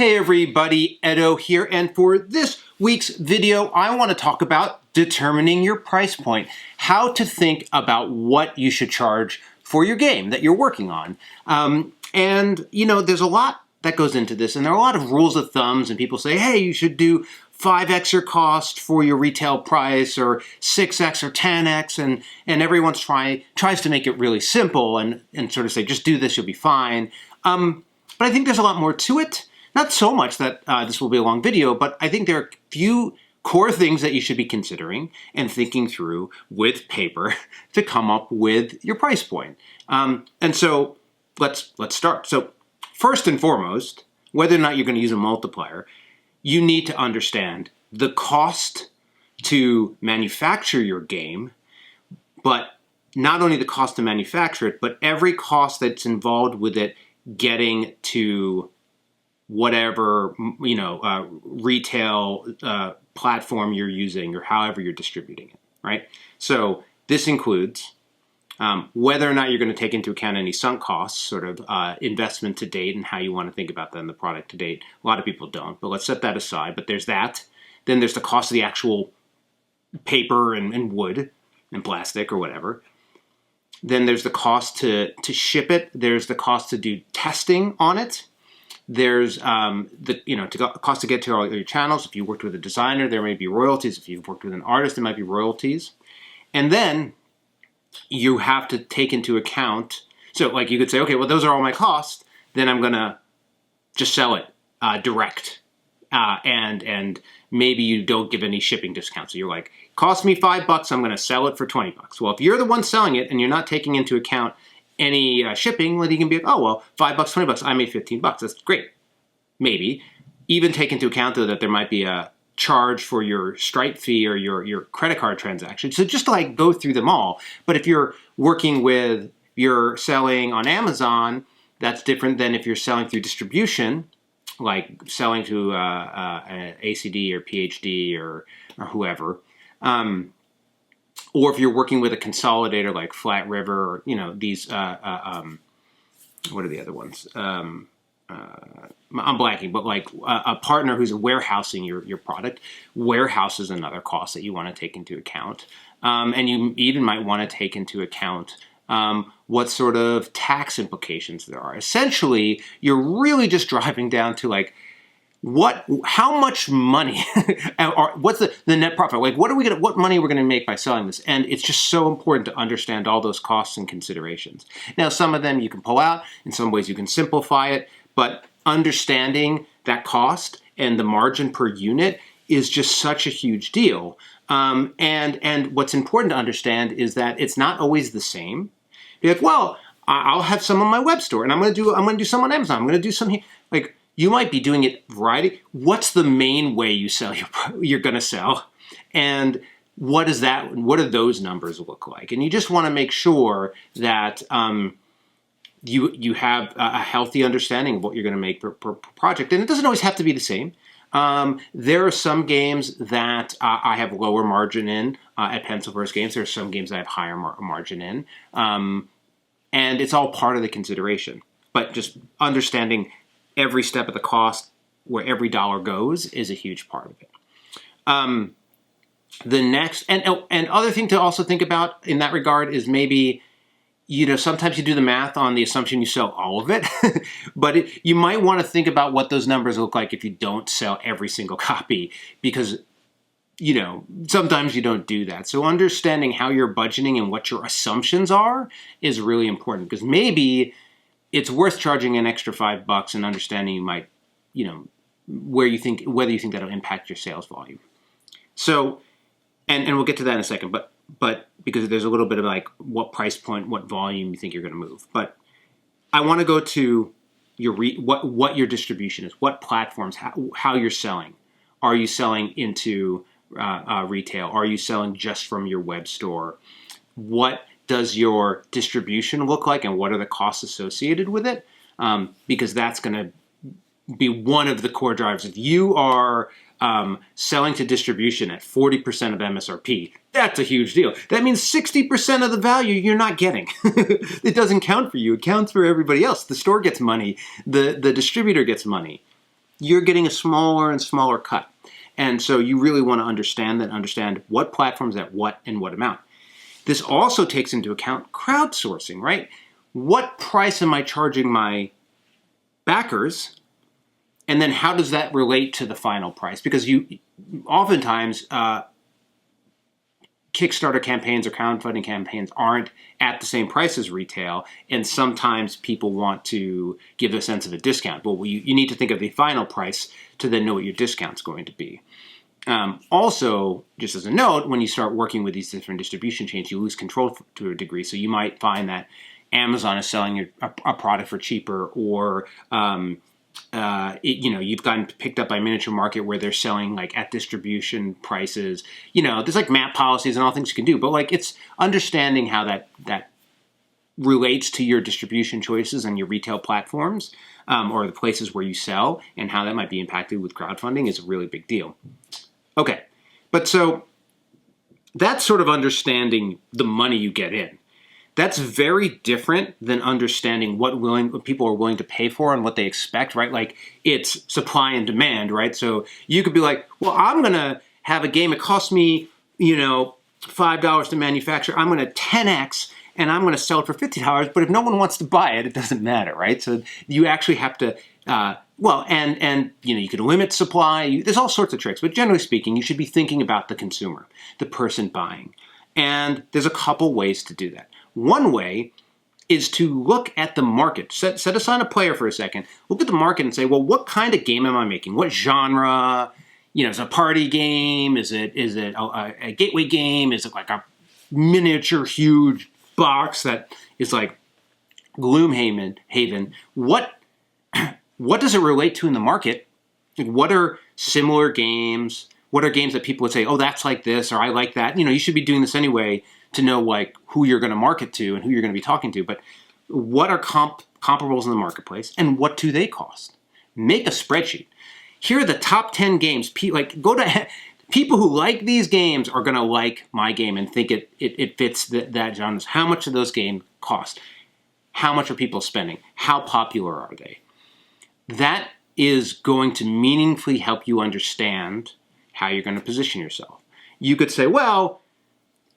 Hey everybody, Edo here, and for this week's video, I want to talk about determining your price point, how to think about what you should charge for your game that you're working on. And you know, there's a lot that goes into this, and there are a lot of rules of thumbs, and people say, hey, you should do 5x your cost for your retail price, or 6x or 10x, and everyone tries to make it really simple and sort of say, just do this, you'll be fine. But I think there's a lot more to it. Not so much that this will be a long video, but I think there are a few core things that you should be considering and thinking through with paper to come up with your price point. And so let's start. So first and foremost, whether or not you're going to use a multiplier, you need to understand the cost to manufacture your game, but not only the cost to manufacture it, but every cost that's involved with it getting to whatever, retail platform you're using or however you're distributing it, right? So this includes whether or not you're going to take into account any sunk costs, sort of investment to date and how you want to think about that in the product to date. A lot of people don't, but let's set that aside. But there's that. Then there's the cost of the actual paper and wood and plastic or whatever. Then there's the cost to ship it. There's the cost to do testing on it. There's the cost to get to all your channels. If you worked with a designer, there may be royalties. If you've worked with an artist, there might be royalties. And then you have to take into account, so like you could say, okay, well, those are all my costs. Then I'm going to just sell it direct. And maybe you don't give any shipping discounts. So you're like, cost me $5, I'm going to sell it for $20. Well, if you're the one selling it and you're not taking into account any shipping, then you can be like, oh, well, $5, $20, I made $15. That's great. Maybe. Even take into account, though, that there might be a charge for your Stripe fee or your credit card transaction. So just to like go through them all. But if you're you're selling on Amazon, that's different than if you're selling through distribution, like selling to ACD or PhD or whoever. Or if you're working with a consolidator like Flat River, or these what are the other ones? I'm blanking, but like a partner who's warehousing your product. Warehouse is another cost that you want to take into account, and you even might want to take into account what sort of tax implications there are. Essentially, you're really just driving down to like, how much money, or what's the net profit? Like, what money we're going to make by selling this? And it's just so important to understand all those costs and considerations. Now, some of them you can pull out. In some ways, you can simplify it. But understanding that cost and the margin per unit is just such a huge deal. And what's important to understand is that it's not always the same. You're like, well, I'll have some on my web store, and I'm going to do some on Amazon. I'm going to do some here. Like, you might be doing it variety. What's the main way you sell you're going to sell? And what do those numbers look like? And you just want to make sure that you have a healthy understanding of what you're going to make per project. And it doesn't always have to be the same. There are some games that I have lower margin in at Pencilverse Games. There are some games that I have higher margin in. And it's all part of the consideration. But just understanding every step of the cost, where every dollar goes, is a huge part of it. The next, and other thing to also think about in that regard is maybe, sometimes you do the math on the assumption you sell all of it, but you might want to think about what those numbers look like if you don't sell every single copy, because, sometimes you don't do that. So understanding how you're budgeting and what your assumptions are is really important, because maybe it's worth charging an extra $5 and understanding you might, whether you think that'll impact your sales volume. So, and we'll get to that in a second, but because there's a little bit of like what price point, what volume you think you're going to move. But I want to go to what your distribution is, what platforms, how you're selling. Are you selling into retail? Are you selling just from your web store? What does your distribution look like, and what are the costs associated with it? Because that's going to be one of the core drivers. If you are selling to distribution at 40% of MSRP, that's a huge deal. That means 60% of the value you're not getting. It doesn't count for you. It counts for everybody else. The store gets money. The distributor gets money. you're getting a smaller and smaller cut. And so you really want to understand what platforms at what and what amount. This also takes into account crowdsourcing, right? What price am I charging my backers? And then how does that relate to the final price? Because you oftentimes Kickstarter campaigns or crowdfunding campaigns aren't at the same price as retail, and sometimes people want to give a sense of a discount. Well, you need to think of the final price to then know what your discount's going to be. Also, just as a note, when you start working with these different distribution chains, you lose control to a degree. So you might find that Amazon is selling a product for cheaper, or you've gotten picked up by Miniature Market where they're selling like at distribution prices. There's like map policies and all things you can do, but like it's understanding how that relates to your distribution choices and your retail platforms, or the places where you sell, and how that might be impacted with crowdfunding is a really big deal. Okay, but so that's sort of understanding the money you get in. That's very different than understanding what people are willing to pay for and what they expect, right? Like it's supply and demand, right? So you could be like, well, I'm going to have a game. It costs me, $5 to manufacture. I'm going to 10x and I'm going to sell it for $50. But if no one wants to buy it, it doesn't matter, right? So you actually have to, you could limit supply. There's all sorts of tricks. But generally speaking, you should be thinking about the consumer, the person buying. And there's a couple ways to do that. One way is to look at the market. Set aside a player for a second. Look at the market and say, well, what kind of game am I making? What genre? Is it a party game? Is it a gateway game? Is it like a miniature huge box that is like Gloomhaven? What does it relate to in the market? What are similar games? What are games that people would say, oh, that's like this, or I like that? You should be doing this anyway to know like who you're going to market to and who you're going to be talking to. But what are comparables in the marketplace, and what do they cost? Make a spreadsheet. Here are the top 10 games. Go to people who like these games are going to like my game and think it fits that genre. How much do those games cost? How much are people spending? How popular are they? That is going to meaningfully help you understand how you're going to position yourself. You could say, well,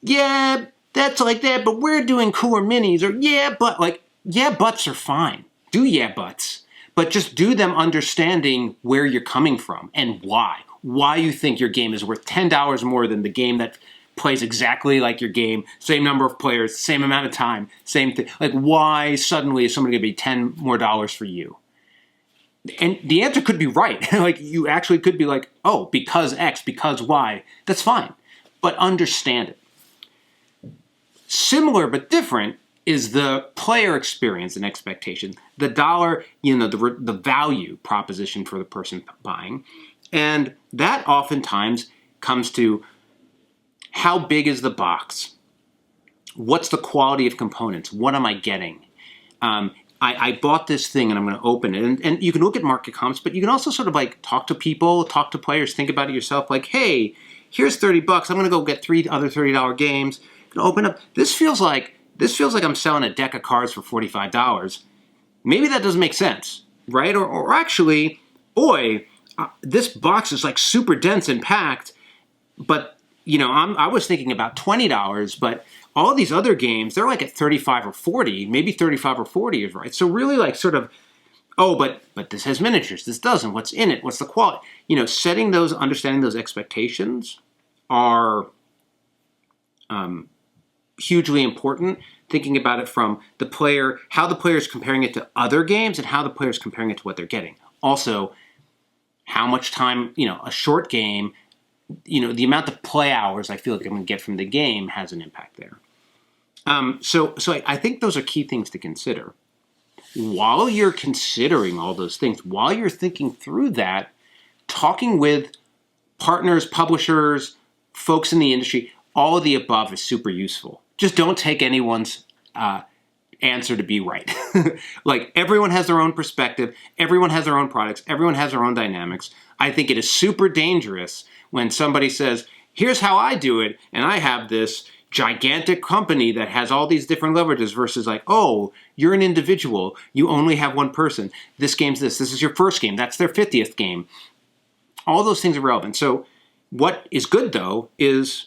yeah, that's like that, but we're doing cooler minis, or yeah, buts are fine. Do yeah, buts. But just do them understanding where you're coming from and why. Why you think your game is worth $10 more than the game that plays exactly like your game, same number of players, same amount of time, same thing. Like, why suddenly is somebody going to be $10 more for you? And the answer could be right. Like, you actually could be like, oh, because X, because Y. That's fine. But understand it. Similar but different is the player experience and expectation. The dollar, the value proposition for the person buying. And that oftentimes comes to how big is the box? What's the quality of components? What am I getting? I bought this thing and I'm going to open it. And you can look at market comps, but you can also sort of like talk to people, talk to players, think about it yourself. Like, hey, here's $30. I'm going to go get 3 other $30 games. Open up. This feels like I'm selling a deck of cards for $45. Maybe that doesn't make sense, right? Or actually, boy, this box is like super dense and packed. But I was thinking about $20, but all these other games, they're like at 35 or 40, maybe 35 or 40 is right. So really like sort of, oh, but this has miniatures, this doesn't, what's in it, what's the quality? Understanding those expectations are hugely important. Thinking about it from the player, how the player is comparing it to other games and how the player is comparing it to what they're getting. Also, how much time, a short game, the amount of play hours I feel like I'm going to get from the game has an impact there. So I think those are key things to consider. While you're considering all those things, while you're thinking through that, talking with partners, publishers, folks in the industry, all of the above is super useful. Just don't take anyone's answer to be right. Like, everyone has their own perspective. Everyone has their own products. Everyone has their own dynamics. I think it is super dangerous when somebody says, here's how I do it, and I have this, gigantic company that has all these different leverages versus like, oh, you're an individual, you only have one person. This game's this is your first game, that's their 50th game. All those things are relevant. So what is good though is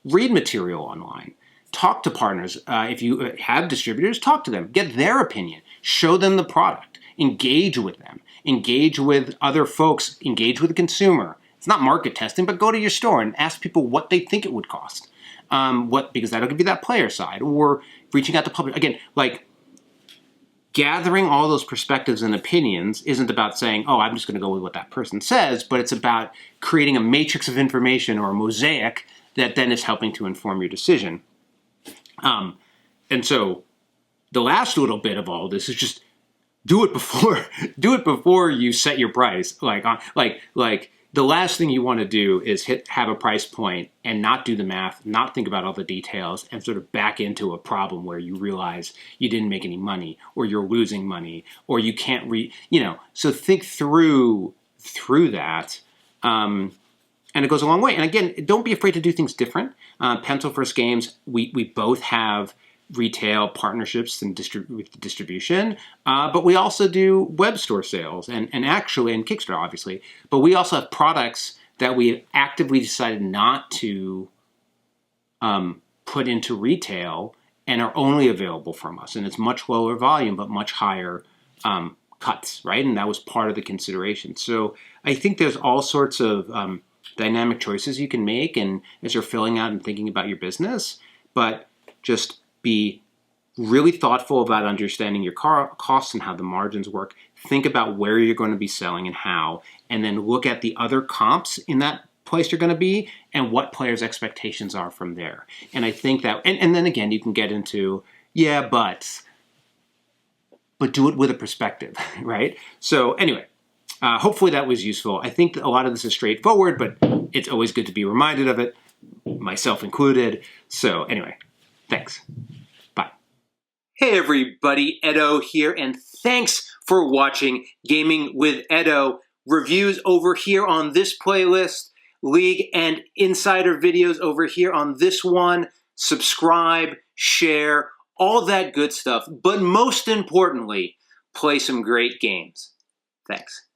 read material online. Talk to partners. If you have distributors, talk to them. Get their opinion. Show them the product. Engage with them. Engage with other folks. Engage with the consumer. It's not market testing, but go to your store and ask people what they think it would cost. Because that'll give you that player side. Or reaching out to public. Again, like gathering all those perspectives and opinions isn't about saying, oh, I'm just going to go with what that person says, but it's about creating a matrix of information or a mosaic that then is helping to inform your decision. And so the last little bit of all this is just do it before you set your price. Like the last thing you want to do is have a price point and not do the math, not think about all the details, and sort of back into a problem where you realize you didn't make any money, or you're losing money, or you can't so think through that. And it goes a long way. And again, don't be afraid to do things different. Pencil First Games, we both have retail partnerships and with distribution, but we also do web store sales and Kickstarter, obviously. But we also have products that we actively decided not to put into retail and are only available from us. And it's much lower volume, but much higher cuts, right? And that was part of the consideration. So I think there's all sorts of dynamic choices you can make, and as you're filling out and thinking about your business, but just be really thoughtful about understanding your costs and how the margins work. Think about where you're going to be selling and how, and then look at the other comps in that place you're going to be and what players' expectations are from there. And I think that, and then again, you can get into, but do it with a perspective, right? So anyway, hopefully that was useful. I think a lot of this is straightforward, but it's always good to be reminded of it, myself included. So anyway, thanks. Bye. Hey everybody, Edo here, and thanks for watching Gaming with Edo. Reviews over here on this playlist, League and Insider videos over here on this one. Subscribe, share, all that good stuff. But most importantly, play some great games. Thanks.